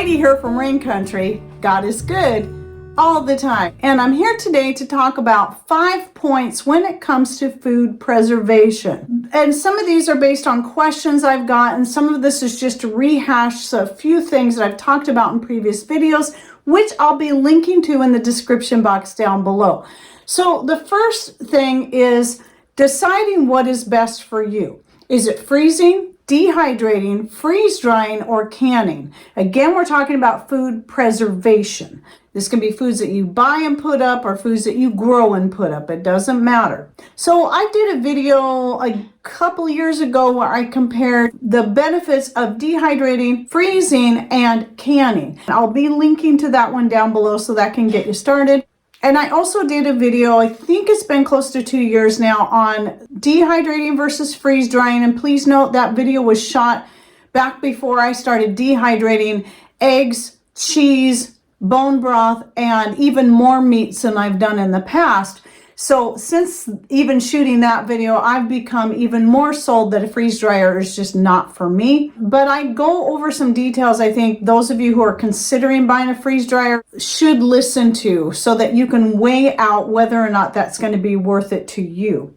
Heidi here from Rain Country. God is good all the time. And I'm here today to talk about 5 points when it comes to food preservation. And some of these are based on questions I've got, and some of this is just to rehash a few things that I've talked about in previous videos, which I'll be linking to in the description box down below. So the first thing is deciding what is best for you. Is it freezing, dehydrating, freeze drying, or canning? Again, we're talking about food preservation. This can be foods that you buy and put up or foods that you grow and put up. It doesn't matter. So I did a video a couple years ago where I compared the benefits of dehydrating, freezing, and canning. I'll be linking to that one down below so that can get you started. And I also did a video, I think it's been close to 2 years now, on dehydrating versus freeze drying. And please note that video was shot back before I started dehydrating eggs, cheese, bone broth, and even more meats than I've done in the past. So since even shooting that video, I've become even more sold that a freeze dryer is just not for me. But I go over some details I think those of you who are considering buying a freeze dryer should listen to, so that you can weigh out whether or not that's going to be worth it to you.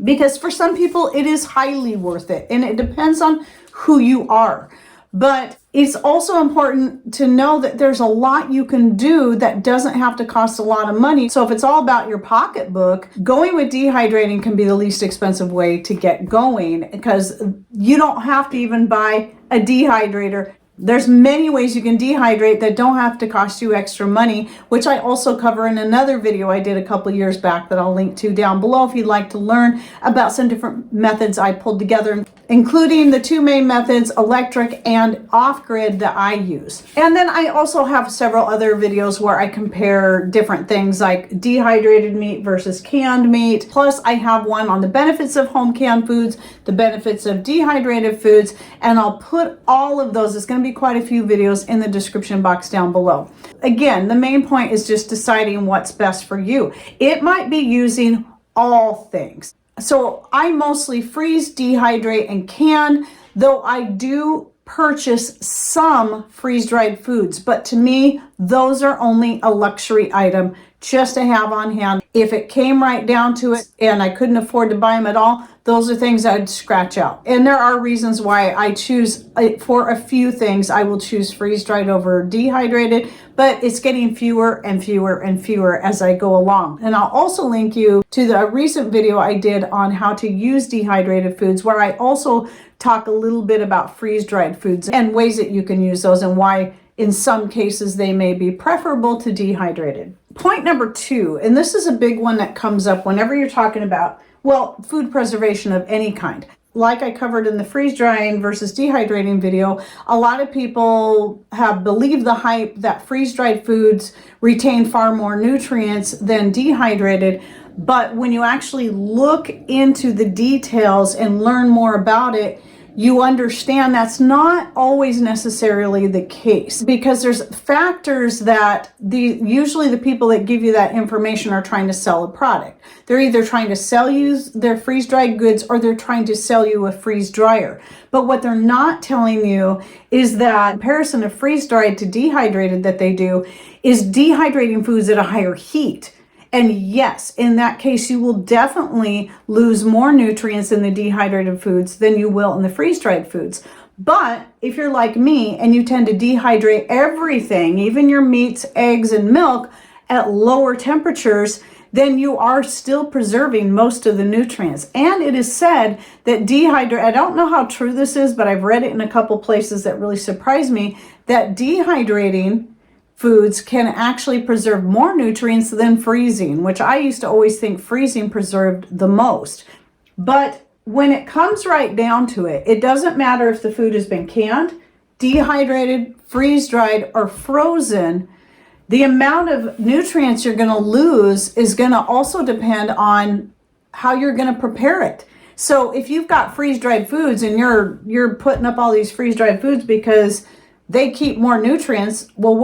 Because for some people it is highly worth it, and it depends on who you are. But it's also important to know that there's a lot you can do that doesn't have to cost a lot of money. So if it's all about your pocketbook, going with dehydrating can be the least expensive way to get going, because you don't have to even buy a dehydrator. There's many ways you can dehydrate that don't have to cost you extra money, which I also cover in another video I did a couple years back that I'll link to down below if you'd like to learn about some different methods I pulled together, including the two main methods, electric and off-grid, that I use. And then I also have several other videos where I compare different things like dehydrated meat versus canned meat. Plus I have one on the benefits of home canned foods, the benefits of dehydrated foods, and I'll put all of those, it's going to be quite a few videos, in the description box down below. Again, the main point is just deciding what's best for you. It might be using all things. So I mostly freeze, dehydrate, and can, though I do purchase some freeze-dried foods, but to me those are only a luxury item just to have on hand. If it came right down to it and I couldn't afford to buy them at all, those are things I'd scratch out. And there are reasons why I choose, for a few things I will choose freeze-dried over dehydrated, but it's getting fewer and fewer and fewer as I go along. And I'll also link you to the recent video I did on how to use dehydrated foods, where I also talk a little bit about freeze-dried foods and ways that you can use those, and why in some cases they may be preferable to dehydrated. Point number 2, and this is a big one that comes up whenever you're talking about, well, food preservation of any kind. Like I covered in the freeze drying versus dehydrating video, a lot of people have believed the hype that freeze dried foods retain far more nutrients than dehydrated. But when you actually look into the details and learn more about it, you understand that's not always necessarily the case, because there's factors that usually the people that give you that information are trying to sell a product. They're either trying to sell you their freeze-dried goods, or they're trying to sell you a freeze dryer. But what they're not telling you is that comparison of freeze-dried to dehydrated that they do is dehydrating foods at a higher heat. And yes, in that case, you will definitely lose more nutrients in the dehydrated foods than you will in the freeze-dried foods. But if you're like me and you tend to dehydrate everything, even your meats, eggs, and milk, at lower temperatures, then you are still preserving most of the nutrients. And it is said that I don't know how true this is, but I've read it in a couple places that really surprised me, that dehydrating foods can actually preserve more nutrients than freezing, which I used to always think freezing preserved the most. But when it comes right down to it, it doesn't matter if the food has been canned, dehydrated, freeze-dried, or frozen. The amount of nutrients you're going to lose is going to also depend on how you're going to prepare it. So if you've got freeze-dried foods and you're putting up all these freeze-dried foods because they keep more nutrients, well,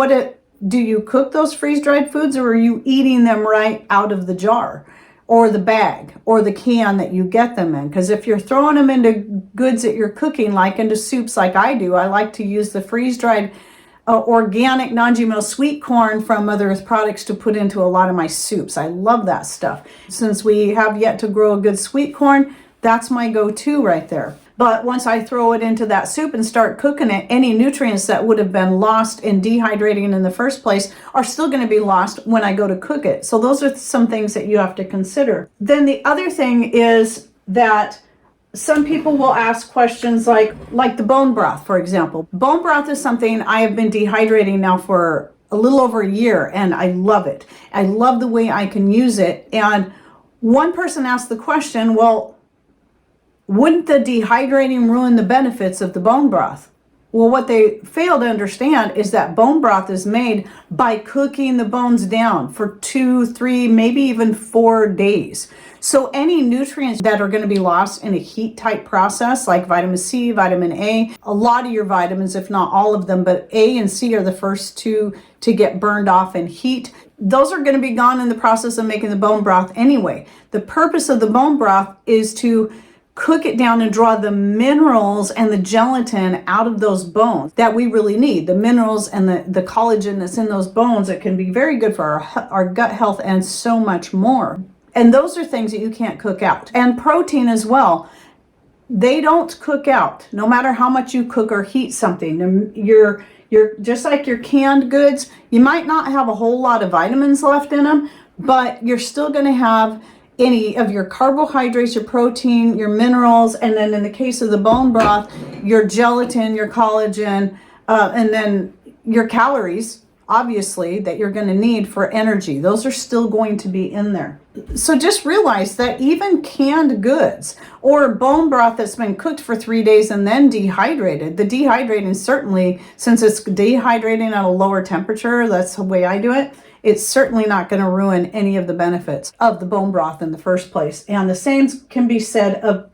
do you cook those freeze-dried foods, or are you eating them right out of the jar or the bag or the can that you get them in? Because if you're throwing them into goods that you're cooking, like into soups like I do, I like to use the freeze-dried organic non-GMO sweet corn from Mother Earth Products to put into a lot of my soups. I love that stuff. Since we have yet to grow a good sweet corn, that's my go-to right there. But once I throw it into that soup and start cooking it, any nutrients that would have been lost in dehydrating in the first place are still going to be lost when I go to cook it. So those are some things that you have to consider. Then the other thing is that some people will ask questions like the bone broth, for example. Bone broth is something I have been dehydrating now for a little over a year, and I love it. I love the way I can use it. And one person asked the question, well, wouldn't the dehydrating ruin the benefits of the bone broth? Well, what they fail to understand is that bone broth is made by cooking the bones down for 2, 3, maybe even 4 days. So any nutrients that are going to be lost in a heat type process, like vitamin C, vitamin A, a lot of your vitamins, if not all of them, but A and C are the first two to get burned off in heat. Those are going to be gone in the process of making the bone broth anyway. The purpose of the bone broth is to cook it down and draw the minerals and the gelatin out of those bones that we really need. The minerals and the collagen that's in those bones that can be very good for our gut health and so much more. And those are things that you can't cook out. And protein as well. They don't cook out, no matter how much you cook or heat something. You're just like your canned goods, you might not have a whole lot of vitamins left in them, but you're still going to have any of your carbohydrates, your protein, your minerals, and then in the case of the bone broth, your gelatin, your collagen, and then your calories, obviously, that you're going to need for energy. Those are still going to be in there. So just realize that even canned goods or bone broth that's been cooked for 3 days and then dehydrated, the dehydrating certainly, since it's dehydrating at a lower temperature, that's the way I do it, it's certainly not going to ruin any of the benefits of the bone broth in the first place. And the same can be said of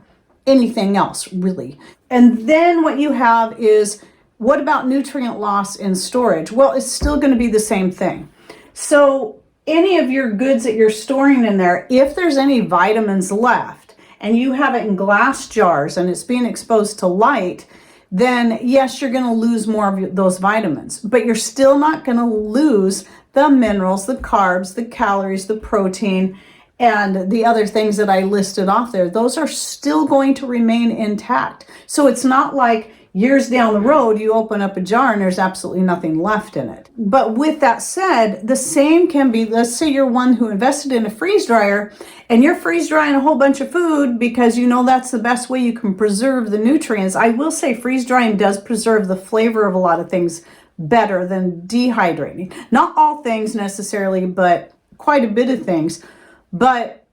anything else, really. And then what you have is, what about nutrient loss in storage? Well, it's still going to be the same thing. So any of your goods that you're storing in there, if there's any vitamins left and you have it in glass jars and it's being exposed to light, then yes, you're going to lose more of those vitamins, but you're still not going to lose the minerals, the carbs, the calories, the protein, and the other things that I listed off there. Those are still going to remain intact. So it's not like years down the road, you open up a jar and there's absolutely nothing left in it. But with that said, the same can be, let's say you're one who invested in a freeze dryer and you're freeze drying a whole bunch of food because you know that's the best way you can preserve the nutrients. I will say freeze drying does preserve the flavor of a lot of things better than dehydrating. Not all things necessarily, but quite a bit of things. But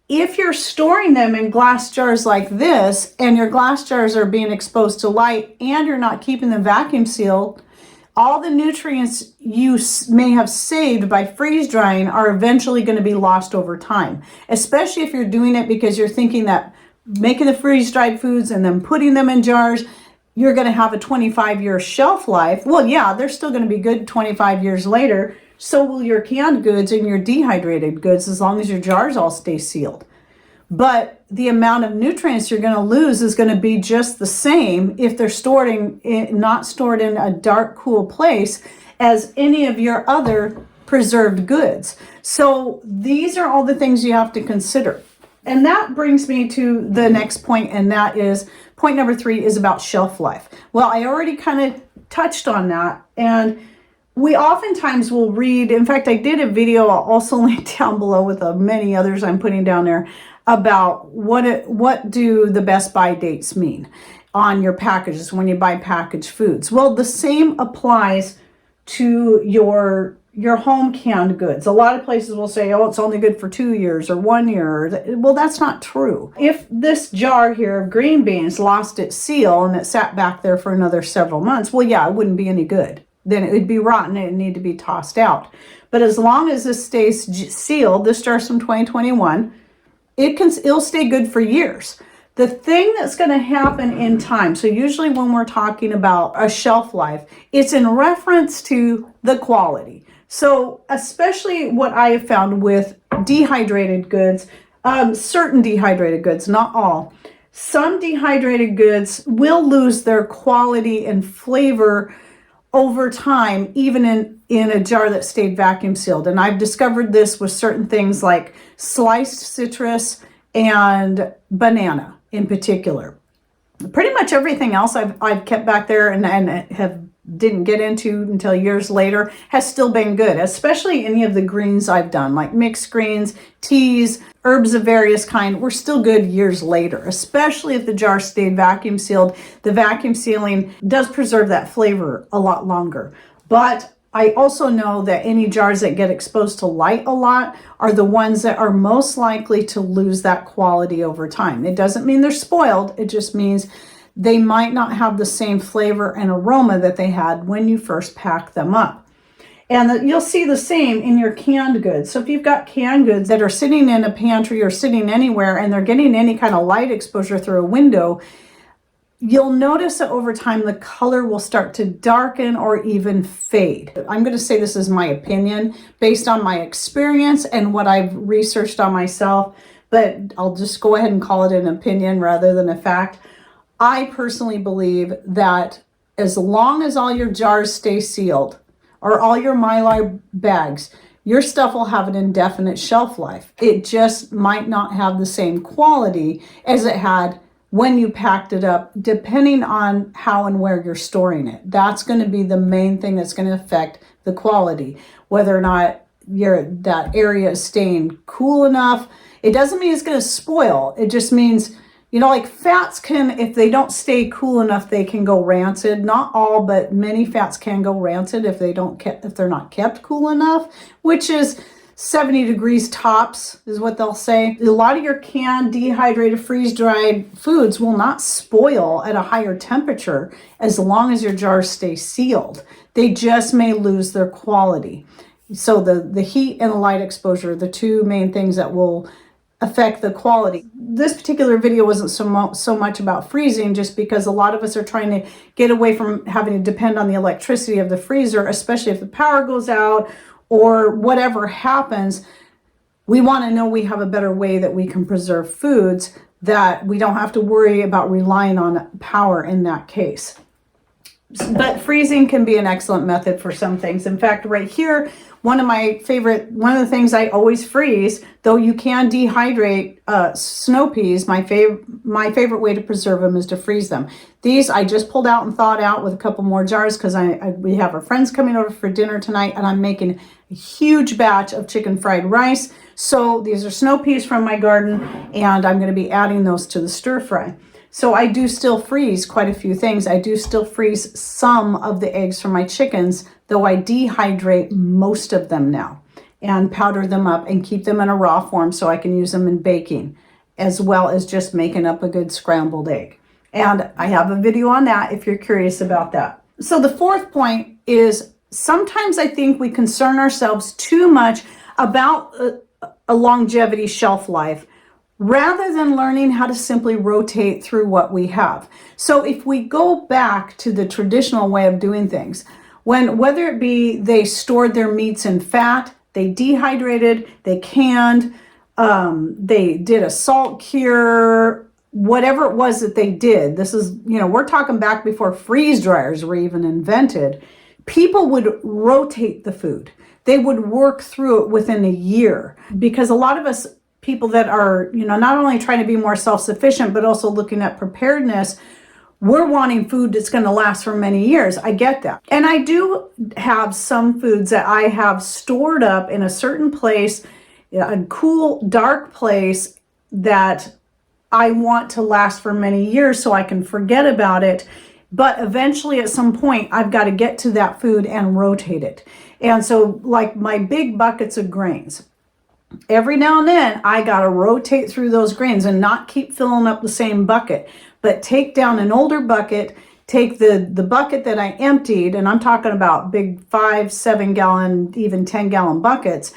if you're storing them in glass jars like this, and your glass jars are being exposed to light and you're not keeping them vacuum sealed, all the nutrients you may have saved by freeze drying are eventually going to be lost over time, especially if you're doing it because you're thinking that making the freeze dried foods and then putting them in jars, you're going to have a 25-year shelf life. Well, yeah, they're still going to be good 25 years later. So will your canned goods and your dehydrated goods, as long as your jars all stay sealed. But the amount of nutrients you're going to lose is going to be just the same if they're not stored in a dark, cool place as any of your other preserved goods. So these are all the things you have to consider. And that brings me to the next point, and that is point number 3 is about shelf life. Well, I already kind of touched on that, and we oftentimes will read, in fact, I did a video, I'll also link down below with many others I'm putting down there, about what do the best buy dates mean on your packages when you buy packaged foods. Well, the same applies to your home canned goods. A lot of places will say, oh, it's only good for 2 years or 1 year. Well, that's not true. If this jar here of green beans lost its seal and it sat back there for another several months, well, yeah, it wouldn't be any good. Then it would be rotten and it would need to be tossed out. But as long as this stays sealed, this jar's from 2021, it'll stay good for years. The thing that's going to happen in time, so usually when we're talking about a shelf life, it's in reference to the quality. So especially what I have found with dehydrated goods, certain dehydrated goods, not all, some dehydrated goods will lose their quality and flavor over time, even in a jar that stayed vacuum sealed. And I've discovered this with certain things like sliced citrus and banana in particular. Pretty much everything else I've kept back there and have didn't get into until years later has still been good, especially any of the greens I've done, like mixed greens, teas, herbs of various kind, were still good years later, especially if the jar stayed vacuum sealed. The vacuum sealing does preserve that flavor a lot longer. But I also know that any jars that get exposed to light a lot are the ones that are most likely to lose that quality over time. It doesn't mean they're spoiled. It just means they might not have the same flavor and aroma that they had when you first pack them up. And you'll see the same in your canned goods. So if you've got canned goods that are sitting in a pantry or sitting anywhere and they're getting any kind of light exposure through a window, you'll notice that over time the color will start to darken or even fade. I'm going to say this is my opinion based on my experience and what I've researched on myself, but I'll just go ahead and call it an opinion rather than a fact. I personally believe that as long as all your jars stay sealed or all your Mylar bags, your stuff will have an indefinite shelf life. It just might not have the same quality as it had when you packed it up, depending on how and where you're storing it. That's going to be the main thing that's going to affect the quality, whether or not that area is staying cool enough. It doesn't mean it's going to spoil. It just means, like fats can, if they don't stay cool enough, they can go rancid. Not all, but many fats can go rancid if they're not kept cool enough, which is 70 degrees tops is what they'll say. A lot of your canned, dehydrated, freeze-dried foods will not spoil at a higher temperature as long as your jars stay sealed. They just may lose their quality. So the heat and the light exposure are the two main things that will affect the quality. This particular video wasn't so much about freezing, just because a lot of us are trying to get away from having to depend on the electricity of the freezer, especially if the power goes out or whatever happens. We want to know we have a better way that we can preserve foods, that we don't have to worry about relying on power in that case. But freezing can be an excellent method for some things. In fact, right here, one of the things I always freeze, though you can dehydrate snow peas, my favorite way to preserve them is to freeze them. These I just pulled out and thawed out with a couple more jars because we have our friends coming over for dinner tonight, and I'm making a huge batch of chicken fried rice. So these are snow peas from my garden, and I'm going to be adding those to the stir fry. So I do still freeze quite a few things. I do still freeze some of the eggs from my chickens, though I dehydrate most of them now and powder them up and keep them in a raw form so I can use them in baking, as well as just making up a good scrambled egg. And I have a video on that if you're curious about that. So the fourth point is, sometimes I think we concern ourselves too much about a longevity shelf life, rather than learning how to simply rotate through what we have. So if we go back to the traditional way of doing things, whether it be they stored their meats in fat, they dehydrated, they canned, they did a salt cure, whatever it was that they did, this is, we're talking back before freeze dryers were even invented, people would rotate the food. They would work through it within a year, because a lot of us people that are, not only trying to be more self-sufficient, but also looking at preparedness, we're wanting food that's going to last for many years. I get that. And I do have some foods that I have stored up in a certain place, a cool, dark place that I want to last for many years so I can forget about it. But eventually at some point, I've got to get to that food and rotate it. And so like my big buckets of grains, every now and then I got to rotate through those grains and not keep filling up the same bucket, but take down an older bucket, take the bucket that I emptied, and I'm talking about big 5, 7 gallon, even 10 gallon buckets,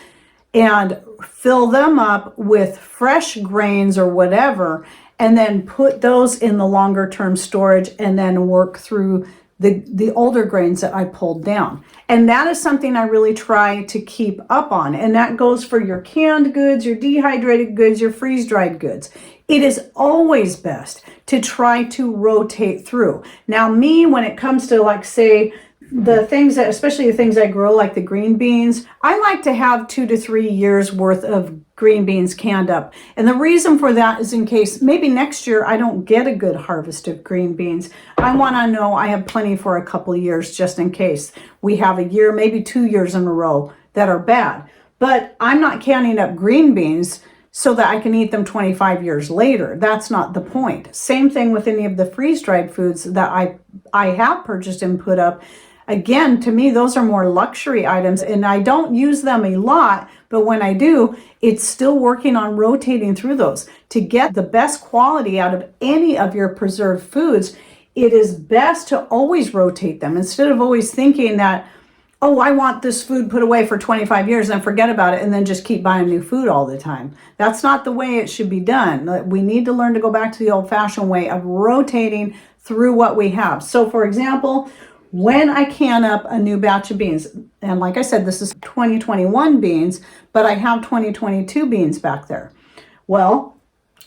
and fill them up with fresh grains or whatever, and then put those in the longer term storage and then work through the older grains that I pulled down. And that is something I really try to keep up on. And that goes for your canned goods, your dehydrated goods, your freeze-dried goods. It is always best to try to rotate through. Now me, when it comes to, like, say, the things that, especially the things I grow, like the green beans, I like to have 2 to 3 years worth of green beans canned up. And the reason for that is in case maybe next year I don't get a good harvest of green beans. I want to know I have plenty for a couple of years just in case we have a year, maybe 2 years in a row that are bad. But I'm not canning up green beans so that I can eat them 25 years later. That's not the point. Same thing with any of the freeze-dried foods that I have purchased and put up. Again, to me, those are more luxury items, and I don't use them a lot, but when I do, it's still working on rotating through those. To get the best quality out of any of your preserved foods, it is best to always rotate them instead of always thinking that, oh, I want this food put away for 25 years and forget about it and then just keep buying new food all the time. That's not the way it should be done. We need to learn to go back to the old-fashioned way of rotating through what we have. So, for example, when I can up a new batch of beans, and like I said, this is 2021 beans, but I have 2022 beans back there. Well,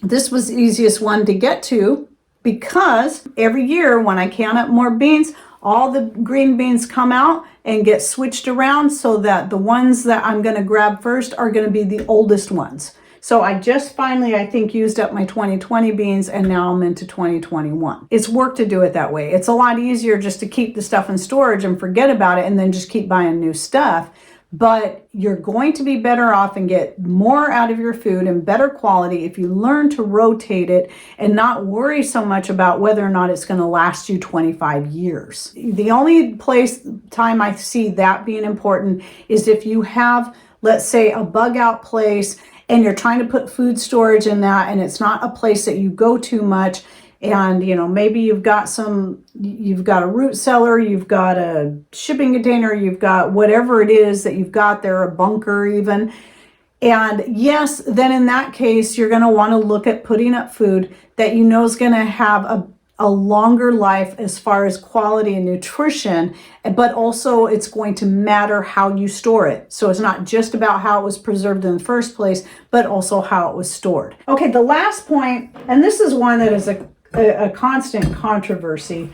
this was the easiest one to get to because every year when I can up more beans, all the green beans come out and get switched around so that the ones that I'm going to grab first are going to be the oldest ones. So I just finally, I think, used up my 2020 beans, and now I'm into 2021. It's work to do it that way. It's a lot easier just to keep the stuff in storage and forget about it and then just keep buying new stuff. But you're going to be better off and get more out of your food and better quality if you learn to rotate it and not worry so much about whether or not it's going to last you 25 years. The only time I see that being important is if you have, let's say, a bug out place and you're trying to put food storage in that, and it's not a place that you go to much, and maybe you've got a root cellar, you've got a shipping container, you've got whatever it is that you've got there, a bunker even. And yes, then in that case, you're going to want to look at putting up food that is going to have a longer life as far as quality and nutrition, but also it's going to matter how you store it. So it's not just about how it was preserved in the first place, but also how it was stored. Okay, the last point, and this is one that is a constant controversy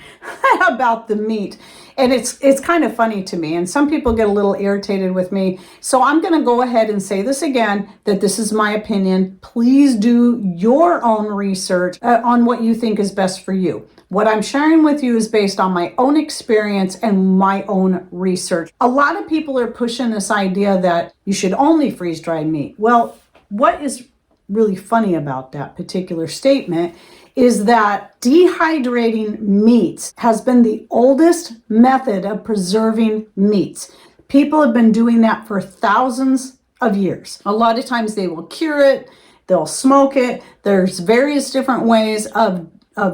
about the meat. And it's kind of funny to me, and some people get a little irritated with me. So I'm going to go ahead and say this again, that this is my opinion. Please do your own research on what you think is best for you. What I'm sharing with you is based on my own experience and my own research. A lot of people are pushing this idea that you should only freeze dry meat. Well, what is really funny about that particular statement is that dehydrating meats has been the oldest method of preserving meats. People have been doing that for thousands of years. A lot of times they will cure it, they'll smoke it. There's various different ways of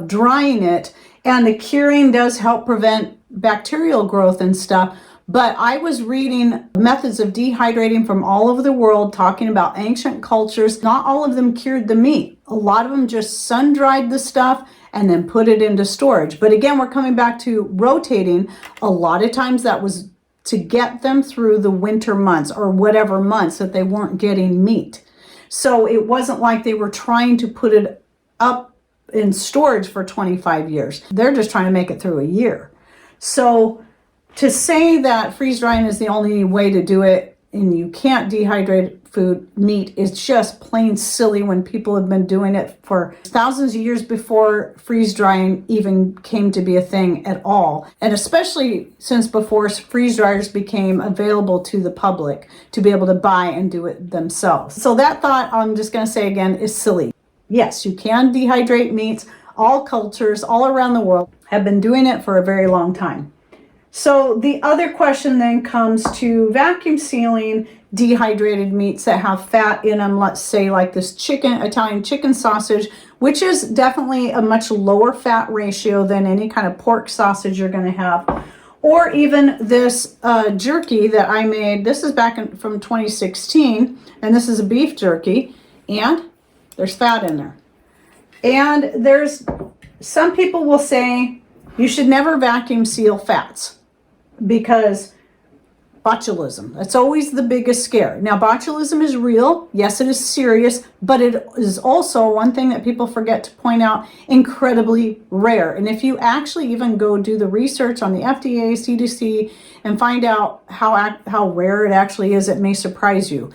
drying it, and the curing does help prevent bacterial growth and stuff. But I was reading methods of dehydrating from all over the world, talking about ancient cultures. Not all of them cured the meat. A lot of them just sun-dried the stuff and then put it into storage. But again, we're coming back to rotating. A lot of times that was to get them through the winter months or whatever months that they weren't getting meat. So it wasn't like they were trying to put it up in storage for 25 years. They're just trying to make it through a year. So to say that freeze drying is the only way to do it and you can't dehydrate meat is just plain silly when people have been doing it for thousands of years before freeze drying even came to be a thing at all. And especially since before freeze dryers became available to the public to be able to buy and do it themselves. So that thought, I'm just going to say again, is silly. Yes, you can dehydrate meats. All cultures all around the world have been doing it for a very long time. So the other question then comes to vacuum sealing dehydrated meats that have fat in them, let's say like this Italian chicken sausage, which is definitely a much lower fat ratio than any kind of pork sausage you're going to have. Or even this jerky that I made. This is from 2016, and this is a beef jerky, and there's fat in there. And some people will say you should never vacuum seal fats, because Botulism. That's always the biggest scare. Now, botulism is real. Yes, it is serious, but it is also, one thing that people forget to point out, incredibly rare. And if you actually even go do the research on the FDA, CDC, and find out how rare it actually is, it may surprise you.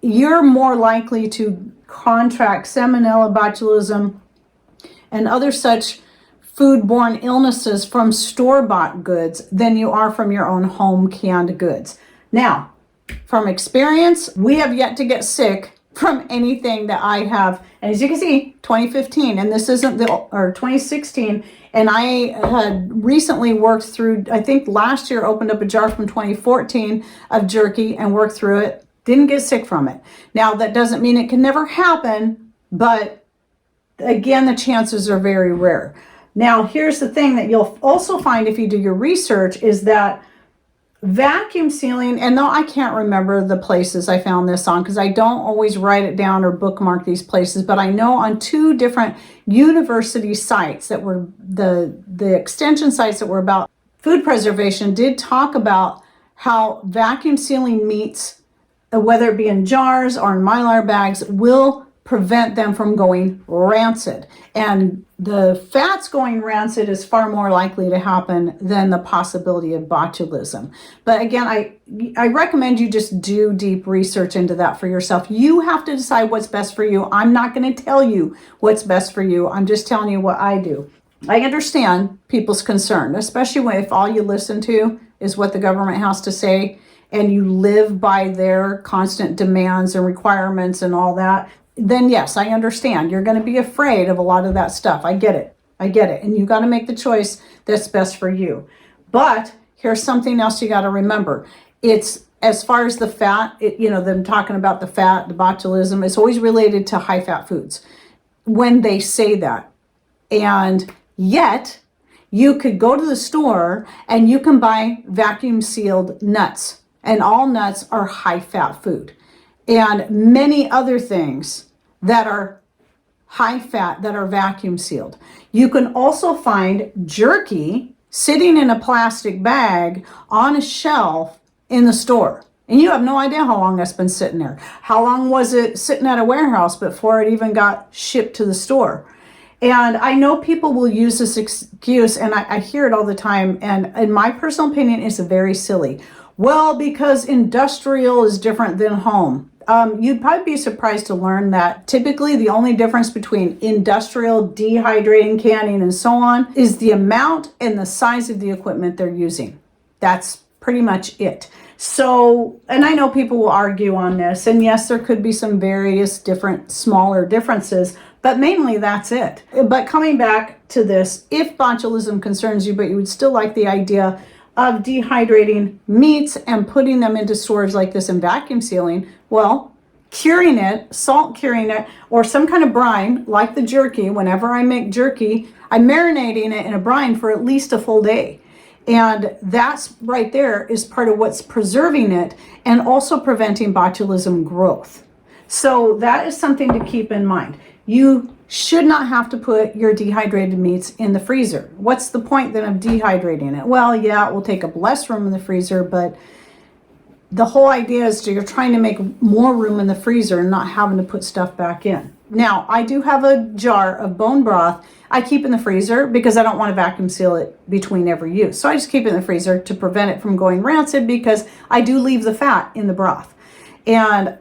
You're more likely to contract salmonella, botulism, and other such foodborne illnesses from store-bought goods than you are from your own home canned goods. Now, from experience, we have yet to get sick from anything that I have. And as you can see, 2015, and this isn't or 2016, and I had recently worked through, I think last year opened up a jar from 2014 of jerky and worked through it. Didn't get sick from it. Now, that doesn't mean it can never happen, but again, the chances are very rare. Now, here's the thing that you'll also find if you do your research is that vacuum sealing, and no, I can't remember the places I found this on because I don't always write it down or bookmark these places, but I know on 2 different university sites that were the extension sites that were about food preservation did talk about how vacuum sealing meats, whether it be in jars or in Mylar bags, will prevent them from going rancid. And the fats going rancid is far more likely to happen than the possibility of botulism. But again, I recommend you just do deep research into that for yourself. You have to decide what's best for you. I'm not going to tell you what's best for you. I'm just telling you what I do. I understand people's concern, especially if all you listen to is what the government has to say and you live by their constant demands and requirements and all that. Then yes, I understand. You're going to be afraid of a lot of that stuff. I get it. And you got to make the choice that's best for you. But here's something else you got to remember. It's as far as the fat, them talking about the fat, the botulism, it's always related to high fat foods when they say that. And yet you could go to the store and you can buy vacuum sealed nuts, and all nuts are high fat food, and many other things that are high fat that are vacuum sealed. You can also find jerky sitting in a plastic bag on a shelf in the store. And you have no idea how long that's been sitting there. How long was it sitting at a warehouse before it even got shipped to the store? And I know people will use this excuse, and I hear it all the time, and in my personal opinion, it's very silly. Well, because industrial is different than home. You'd probably be surprised to learn that typically the only difference between industrial, dehydrating, canning, and so on is the amount and the size of the equipment they're using. That's pretty much it. So, and I know people will argue on this, and yes, there could be some various different smaller differences, but mainly that's it. But coming back to this, if botulism concerns you, but you would still like the idea of dehydrating meats and putting them into storage like this and vacuum sealing, well, curing it, salt curing it, or some kind of brine like the jerky. Whenever I make jerky, I'm marinating it in a brine for at least a full day. And that's right there is part of what's preserving it and also preventing botulism growth. So that is something to keep in mind. You should not have to put your dehydrated meats in the freezer. What's the point then of dehydrating it? Well, yeah, it will take up less room in the freezer, but the whole idea is you're trying to make more room in the freezer and not having to put stuff back in. Now, I do have a jar of bone broth I keep in the freezer because I don't want to vacuum seal it between every use. So I just keep it in the freezer to prevent it from going rancid because I do leave the fat in the broth. And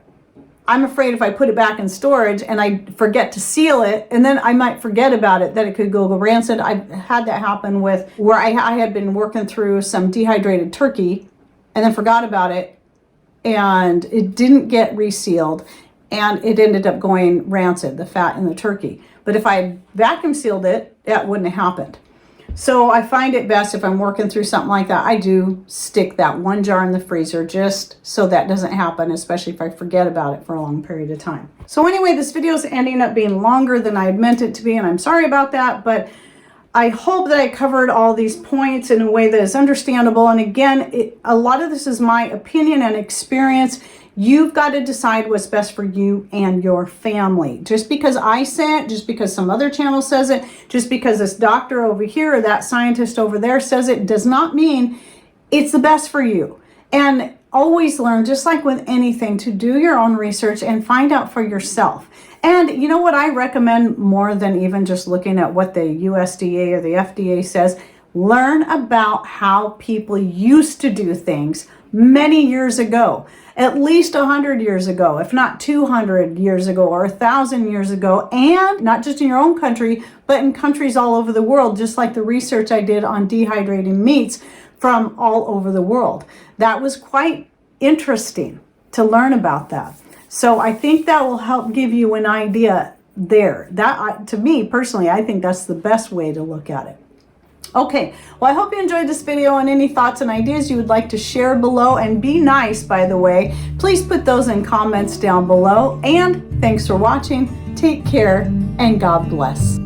I'm afraid if I put it back in storage and I forget to seal it, and then I might forget about it, that it could go rancid. I've had that happen with where I had been working through some dehydrated turkey and then forgot about it, and it didn't get resealed, and it ended up going rancid, the fat in the turkey. But if I vacuum sealed it, that wouldn't have happened. So I find it best if I'm working through something like that, I do stick that one jar in the freezer just so that doesn't happen, especially if I forget about it for a long period of time. So anyway, this video is ending up being longer than I had meant it to be, and I'm sorry about that, but I hope that I covered all these points in a way that is understandable. And again, a lot of this is my opinion and experience. You've got to decide what's best for you and your family. Just because I say it, just because some other channel says it, just because this doctor over here or that scientist over there says it, does not mean it's the best for you. And always learn, just like with anything, to do your own research and find out for yourself. And you know what I recommend more than even just looking at what the USDA or the FDA says? Learn about how people used to do things many years ago, at least 100 years ago, if not 200 years ago or 1,000 years ago, and not just in your own country, but in countries all over the world, just like the research I did on dehydrating meats from all over the world. That was quite interesting to learn about that. So I think that will help give you an idea there. That, to me personally, I think that's the best way to look at it. Okay, well, I hope you enjoyed this video, and any thoughts and ideas you would like to share below. And be nice, by the way. Please put those in comments down below. And thanks for watching. Take care, and God bless.